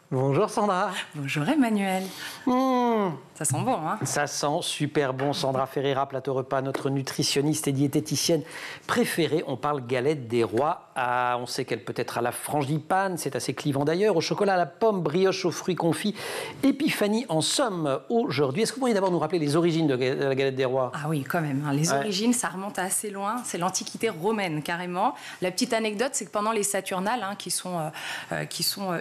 Bonjour Sandra. Bonjour Emmanuel. Ça sent bon, hein? Ça sent super bon. Sandra Ferreira, Plateau Repas, notre nutritionniste et diététicienne préférée. On parle galette des rois. On sait qu'elle peut être à la frangipane, c'est assez clivant d'ailleurs, au chocolat à la pomme, brioche aux fruits confits. Épiphanie en somme aujourd'hui. Est-ce que vous pourriez d'abord nous rappeler les origines de la galette des rois? Ah oui, quand même. Les origines, ça remonte à assez loin. C'est l'Antiquité romaine, carrément. La petite anecdote, c'est que pendant les Saturnales, qui sont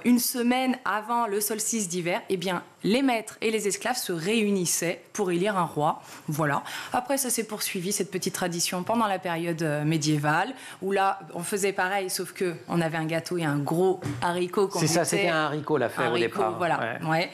une semaine avant le solstice d'hiver, eh bien, les maîtres et les esclaves se réunissaient pour élire un roi. Voilà. Après, ça s'est poursuivi, cette petite tradition, pendant la période médiévale, où là, on faisait pareil, sauf qu'on avait un gâteau et un gros haricot. C'est ça, c'était un haricot l'affaire au départ. Voilà. Ouais.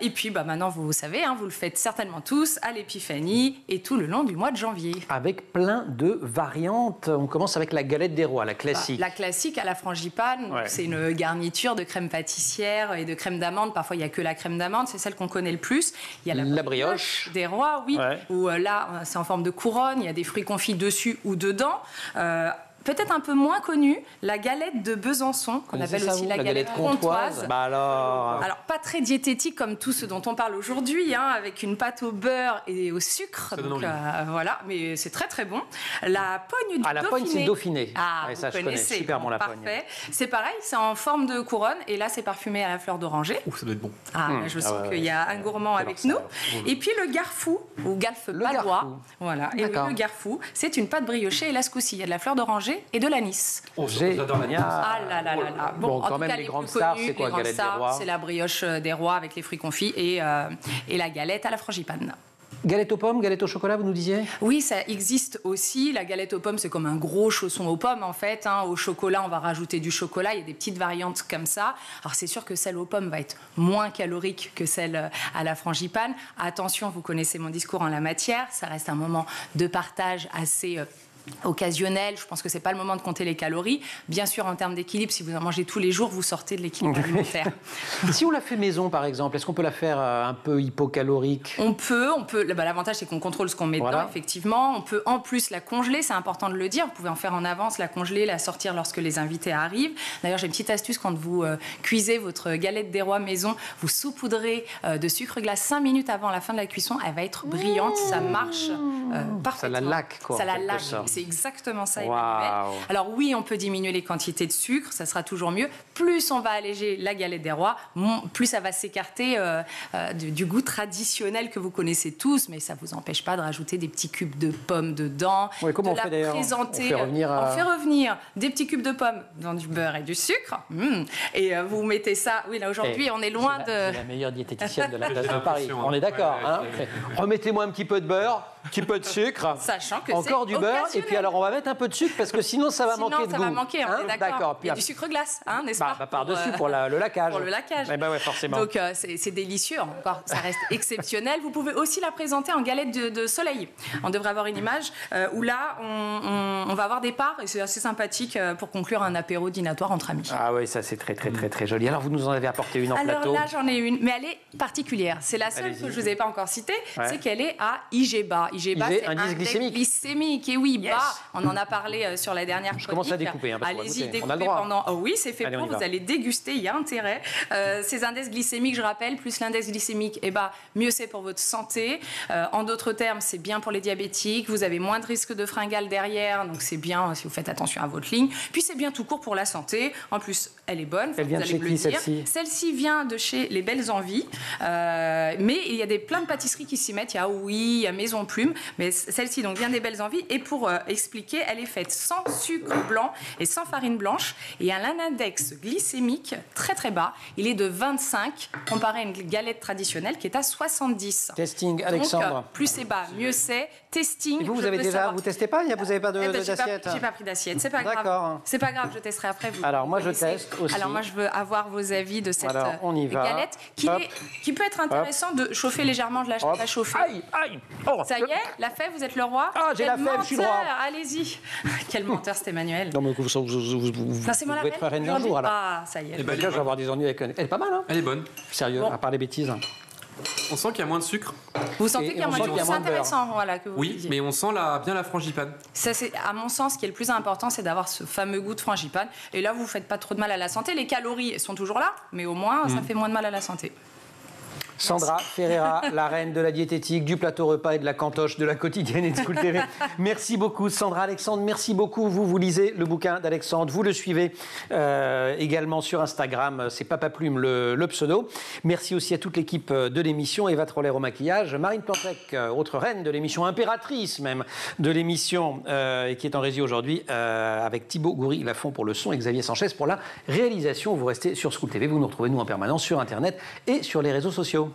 Et puis, maintenant, vous savez, vous le faites certainement tous à l'Épiphanie et tout le long du mois de janvier. Avec plein de variantes. On commence avec la galette des rois, la classique. La classique à la frangipane, c'est une garniture de crème pâtissière et de crème d'amande. Parfois, il n'y a que la crème d'amande, c'est celle qu'on connaît le plus. Il y a la brioche des rois, où là, c'est en forme de couronne, il y a des fruits confits dessus ou dedans. Peut-être un peu moins connue, la galette de Besançon, qu'on appelle aussi la galette comtoise. Alors, pas très diététique comme tout ce dont on parle aujourd'hui, avec une pâte au beurre et au sucre. Donc, voilà, mais c'est très très bon. La pogne du Dauphiné. La pogne, c'est Dauphiné. Ça, je connais. Super bon, la pogne. Parfait. C'est pareil, c'est en forme de couronne. Et là, c'est parfumé à la fleur d'oranger. Ça doit être bon. Je sens qu'il y a un gourmand avec nous. Et puis le garfou, ou galfe palois. Voilà. Et le garfou, c'est une pâte briochée et la scoussi. Il y a de la fleur d'oranger et de l'anis. J'adore l'anis. Ah là là là là. Bon, quand même, les grandes stars, c'est quoi, galette des rois? C'est la brioche des rois avec les fruits confits et la galette à la frangipane. Galette aux pommes, galette au chocolat, vous nous disiez? Oui, ça existe aussi. La galette aux pommes, c'est comme un gros chausson aux pommes, en fait. Au chocolat, on va rajouter du chocolat. Il y a des petites variantes comme ça. Alors, c'est sûr que celle aux pommes va être moins calorique que celle à la frangipane. Attention, vous connaissez mon discours en la matière. Ça reste un moment de partage assez occasionnel. Je pense que c'est pas le moment de compter les calories. Bien sûr, en termes d'équilibre, si vous en mangez tous les jours, vous sortez de l'équilibre alimentaire. Si on la fait maison, par exemple, est-ce qu'on peut la faire un peu hypocalorique? On peut. L'avantage, c'est qu'on contrôle ce qu'on met dedans, effectivement. On peut en plus la congeler, c'est important de le dire. Vous pouvez en faire en avance, la congeler, la sortir lorsque les invités arrivent. D'ailleurs, j'ai une petite astuce, quand vous cuisez votre galette des rois maison, vous saupoudrez de sucre glace 5 minutes avant la fin de la cuisson. Elle va être brillante, ça marche parfaitement. Ça la laque, quoi. Ça la laque. C'est exactement ça, Emmanuel. Wow. Alors oui, on peut diminuer les quantités de sucre, ça sera toujours mieux. Plus on va alléger la galette des rois, plus ça va s'écarter du goût traditionnel que vous connaissez tous, mais ça ne vous empêche pas de rajouter des petits cubes de pommes dedans. Oui, comment on fait d'ailleurs? On fait revenir des petits cubes de pommes dans du beurre et du sucre. Et vous mettez ça... Oui, là aujourd'hui, on est loin de... C'est la meilleure diététicienne de la place de Paris. On est d'accord, Remettez-moi un petit peu de beurre, un petit peu de sucre. Sachant que encore du beurre. Et puis alors, on va mettre un peu de sucre parce que sinon, ça va manquer de goût. Sinon, ça va manquer, on est d'accord. Puis et du sucre glace, n'est-ce pas? Par-dessus, pour le laquage. Pour le laquage. Ouais, forcément. Donc, c'est délicieux. Encore, ça reste exceptionnel. Vous pouvez aussi la présenter en galette de soleil. On devrait avoir une image où là, on va avoir des parts et c'est assez sympathique pour conclure un apéro dînatoire entre amis. Ah oui, ça, c'est très, très, très, très joli. Alors, vous nous en avez apporté une en plateau. Alors là, j'en ai une, mais elle est particulière. C'est la seule que je ne vous ai pas encore citée. C'est qu'elle est à IG bas. IG bas, c'est indice glycémique. Et oui, on en a parlé sur la dernière chronique. Je commence à découper. Allez-y, découpez pendant... Oh oui, c'est fait pour, vous allez déguster, il y a intérêt. Ces index glycémiques, je rappelle, plus l'index glycémique, mieux c'est pour votre santé. En d'autres termes, c'est bien pour les diabétiques. Vous avez moins de risque de fringales derrière, donc c'est bien si vous faites attention à votre ligne. Puis c'est bien tout court pour la santé. En plus, elle est bonne. Elle vient de chez qui, celle-ci? Celle-ci vient de chez Les Belles Envies. Mais il y a plein de pâtisseries qui s'y mettent. Il y a Maison Plume. Mais celle-ci donc vient des Belles Envies. Et pour expliquer, elle est faite sans sucre blanc et sans farine blanche. Et elle a un index glycémique très très bas. Il est de 25, comparé à une galette traditionnelle qui est à 70. Testing, Alexandre. Donc, plus c'est bas, mieux c'est. Testing. Et vous avez déjà, vous testez pas? Vous n'avez pas d'assiette? J'ai pas pris d'assiette, c'est pas grave. D'accord. C'est pas grave, je testerai après. Alors moi je teste aussi. Alors moi je veux avoir vos avis de cette galette qui peut être intéressant de chauffer légèrement, de la chauffer. Aïe. Ça y est, la fève, vous êtes le roi? Ah, j'ai la fève, je suis le roi. Allez-y. Quel menteur, c'est Emmanuel. Non mais vous pouvez être reine un jour alors. Ah, ça y est. Déjà, je vais avoir des ennuis avec elle. Elle est pas mal, hein? Elle est bonne. Sérieux, à part les bêtises. On sent qu'il y a moins de sucre. Vous sentez qu'il y a moins de sucre, c'est intéressant. Voilà, que vous oui, disiez. Mais on sent bien la frangipane. Ça, à mon sens, ce qui est le plus important, c'est d'avoir ce fameux goût de frangipane. Et là, vous ne faites pas trop de mal à la santé. Les calories sont toujours là, mais au moins, ça fait moins de mal à la santé. Sandra Ferreira, la reine de la diététique, du plateau repas et de la cantoche de la quotidienne et de School TV. Merci beaucoup Sandra. Alexandre, merci beaucoup. Vous lisez le bouquin d'Alexandre, vous le suivez également sur Instagram, c'est Papa Plume le pseudo. Merci aussi à toute l'équipe de l'émission, Eva Troller au maquillage, Marine Plantec, autre reine de l'émission, impératrice même de l'émission, et qui est en régie aujourd'hui avec Thibaut Goury-Lafont pour le son et Xavier Sanchez pour la réalisation. Vous restez sur School TV, vous nous retrouvez nous en permanence sur Internet et sur les réseaux sociaux.